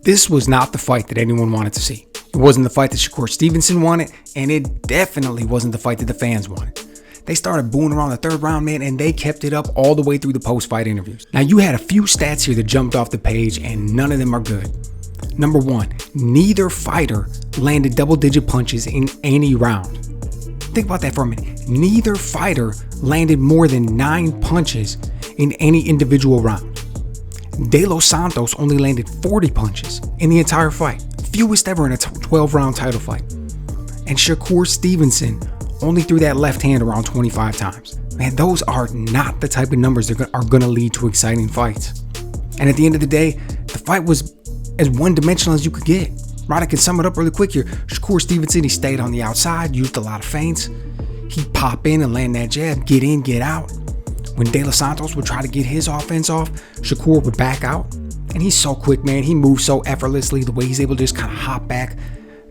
This was not the fight that anyone wanted to see. It wasn't the fight that Shakur Stevenson wanted, and it definitely wasn't the fight that the fans wanted. They started booing around the third round, man, and they kept it up all the way through the post-fight interviews. Now, you had a few stats here that jumped off the page, and none of them are good. Number one, neither fighter landed double-digit punches in any round. Think about that for a minute. Neither fighter landed more than 9 punches in any individual round. De Los Santos only landed 40 punches in the entire fight, fewest ever in a 12-round title fight. And Shakur Stevenson only threw that left hand around 25 times. Man, those are not the type of numbers that are going to lead to exciting fights. And at the end of the day, the fight was as one-dimensional as you could get. Right, I can sum it up really quick here. Shakur Stevenson, he stayed on the outside, used a lot of feints. He'd pop in and land that jab, get in, get out. When De Los Santos would try to get his offense off, Shakur would back out. And he's so quick, man. He moves so effortlessly. The way he's able to just kind of hop back.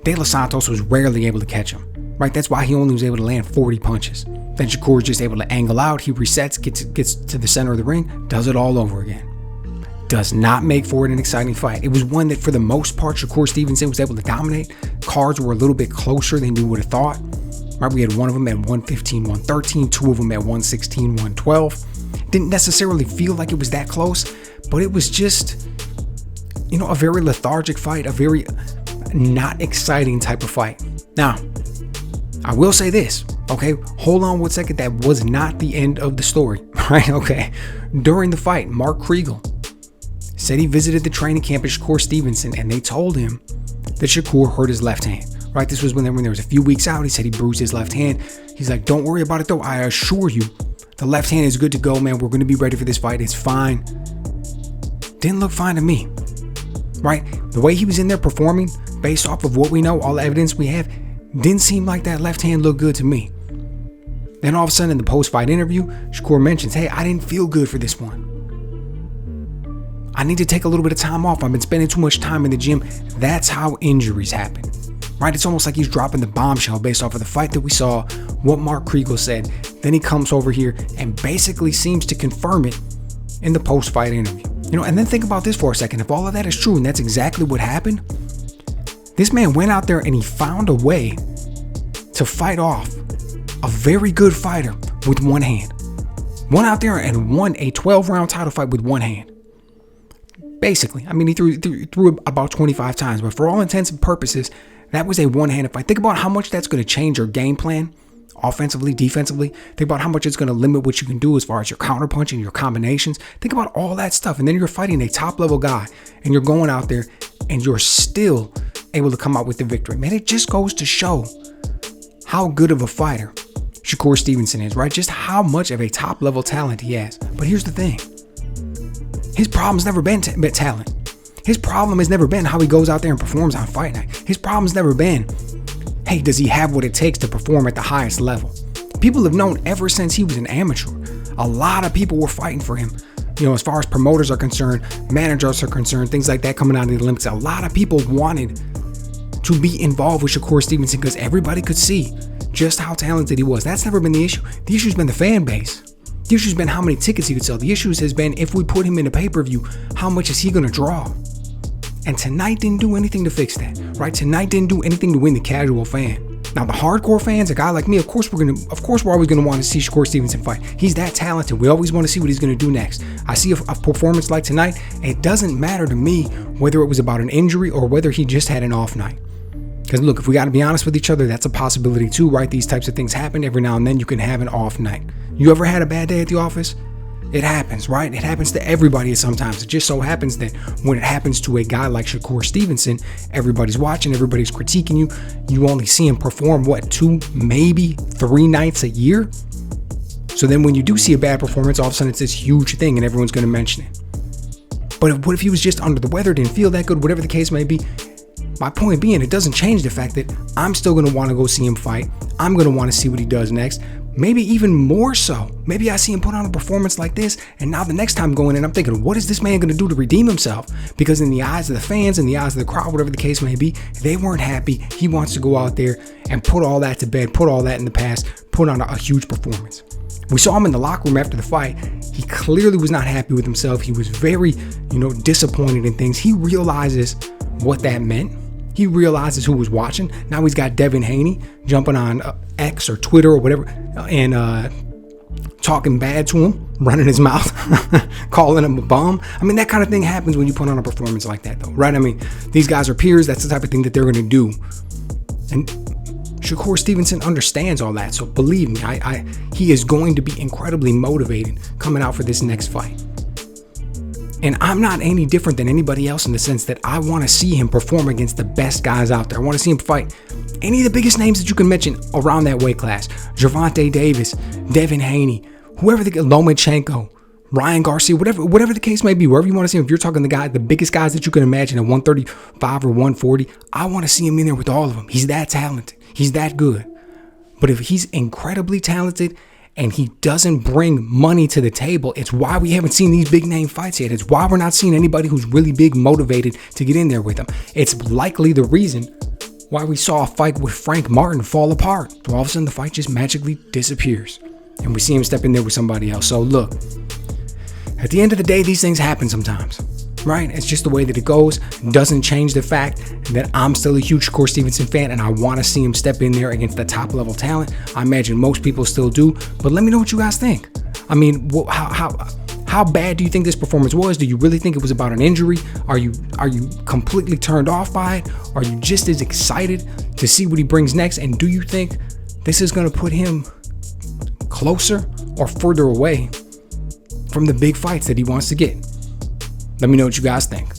De Los Santos was rarely able to catch him. Right, that's why he only was able to land 40 punches. Then Shakur was just able to angle out. He resets, gets to the center of the ring, does it all over again. Does not make for it an exciting fight. It was one that, for the most part, Shakur Stevenson was able to dominate. Cards were a little bit closer than you would have thought. Right, we had one of them at 115, 113, two of them at 116, 112. Didn't necessarily feel like it was that close, but it was just, a very lethargic fight, a very not exciting type of fight. Now, I will say this, okay? Hold on 1 second. That was not the end of the story, right? Okay. During the fight, Mark Kriegel said he visited the training camp at Shakur Stevenson, and they told him that Shakur hurt his left hand. Right, this was when there was a few weeks out. He said he bruised his left hand. He's like, don't worry about it though. I assure you, the left hand is good to go, man. We're going to be ready for this fight. It's fine. Didn't look fine to me. Right, the way he was in there performing, based off of what we know, all the evidence we have, didn't seem like that left hand looked good to me. Then all of a sudden in the post-fight interview, Shakur mentions, hey, I didn't feel good for this one. I need to take a little bit of time off. I've been spending too much time in the gym. That's how injuries happen. Right? It's almost like he's dropping the bombshell based off of the fight that we saw, what Mark Kriegel said. Then he comes over here and basically seems to confirm it in the post-fight interview. And then think about this for a second. If all of that is true and that's exactly what happened, this man went out there and he found a way to fight off a very good fighter with one hand. Went out there and won a 12-round title fight with one hand. Basically, he threw about 25 times, but for all intents and purposes, that was a one-handed fight. Think about how much that's going to change your game plan, offensively, defensively. Think about how much it's going to limit what you can do as far as your counterpunching, your combinations. Think about all that stuff. And then you're fighting a top-level guy, and you're going out there, and you're still able to come out with the victory. Man, it just goes to show how good of a fighter Shakur Stevenson is, right? Just how much of a top-level talent he has. But here's the thing. His problem's never been talent. His problem has never been how he goes out there and performs on fight night. His problem's never been, hey, does he have what it takes to perform at the highest level? People have known ever since he was an amateur. A lot of people were fighting for him. As far as promoters are concerned, managers are concerned, things like that coming out of the Olympics. A lot of people wanted to be involved with Shakur Stevenson because everybody could see just how talented he was. That's never been the issue. The issue's been the fan base. The issue's been how many tickets he could sell. The issue has been, if we put him in a pay-per-view, how much is he going to draw? And tonight didn't do anything to fix that, right? Tonight didn't do anything to win the casual fan. Now, the hardcore fans, a guy like me, of course we're always going to want to see Shakur Stevenson fight. He's that talented. We always want to see what he's going to do next. I see a performance like tonight. It doesn't matter to me whether it was about an injury or whether he just had an off night. Because look, if we got to be honest with each other, that's a possibility too, right? These types of things happen every now and then. You can have an off night. You ever had a bad day at the office? It happens, right? It happens to everybody sometimes. It just so happens that when it happens to a guy like Shakur Stevenson, everybody's watching, everybody's critiquing you. You only see him perform, 2, maybe 3 nights a year? So then when you do see a bad performance, all of a sudden it's this huge thing and everyone's going to mention it. But what if he was just under the weather, didn't feel that good, whatever the case may be? My point being, it doesn't change the fact that I'm still going to want to go see him fight. I'm going to want to see what he does next. Maybe even more so. Maybe I see him put on a performance like this, and now the next time going in, I'm thinking, what is this man going to do to redeem himself? Because in the eyes of the fans, in the eyes of the crowd, whatever the case may be, they weren't happy. He wants to go out there and put all that to bed, put all that in the past, put on a huge performance. We saw him in the locker room after the fight. He clearly was not happy with himself. He was very, disappointed in things. He realizes what that meant. He realizes who was watching. Now he's got Devin Haney jumping on X or Twitter or whatever and talking bad to him, running his mouth, calling him a bum. I mean, that kind of thing happens when you put on a performance like that, though, right? I mean, these guys are peers. That's the type of thing that they're going to do. And Shakur Stevenson understands all that. So believe me, he is going to be incredibly motivated coming out for this next fight. And I'm not any different than anybody else in the sense that I want to see him perform against the best guys out there. I want to see him fight any of the biggest names that you can mention around that weight class. Gervonta Davis, Devin Haney, whoever Lomachenko, Ryan Garcia, whatever the case may be, wherever you want to see him. If you're talking the biggest guys that you can imagine at 135 or 140, I want to see him in there with all of them. He's that talented. He's that good. But if he's incredibly talented and he doesn't bring money to the table, it's why we haven't seen these big name fights yet. It's why we're not seeing anybody who's really big motivated to get in there with him. It's likely the reason why we saw a fight with Frank Martin fall apart. All of a sudden the fight just magically disappears and we see him step in there with somebody else. So look, at the end of the day, these things happen sometimes, right? It's just the way that it goes. It doesn't change the fact that I'm still a huge Shakur Stevenson fan and I want to see him step in there against the top level talent. I imagine most people still do, but let me know what you guys think. I mean, how bad do you think this performance was? Do you really think it was about an injury? Are you completely turned off by it? Are you just as excited to see what he brings next? And do you think this is going to put him closer or further away from the big fights that he wants to get? Let me know what you guys think.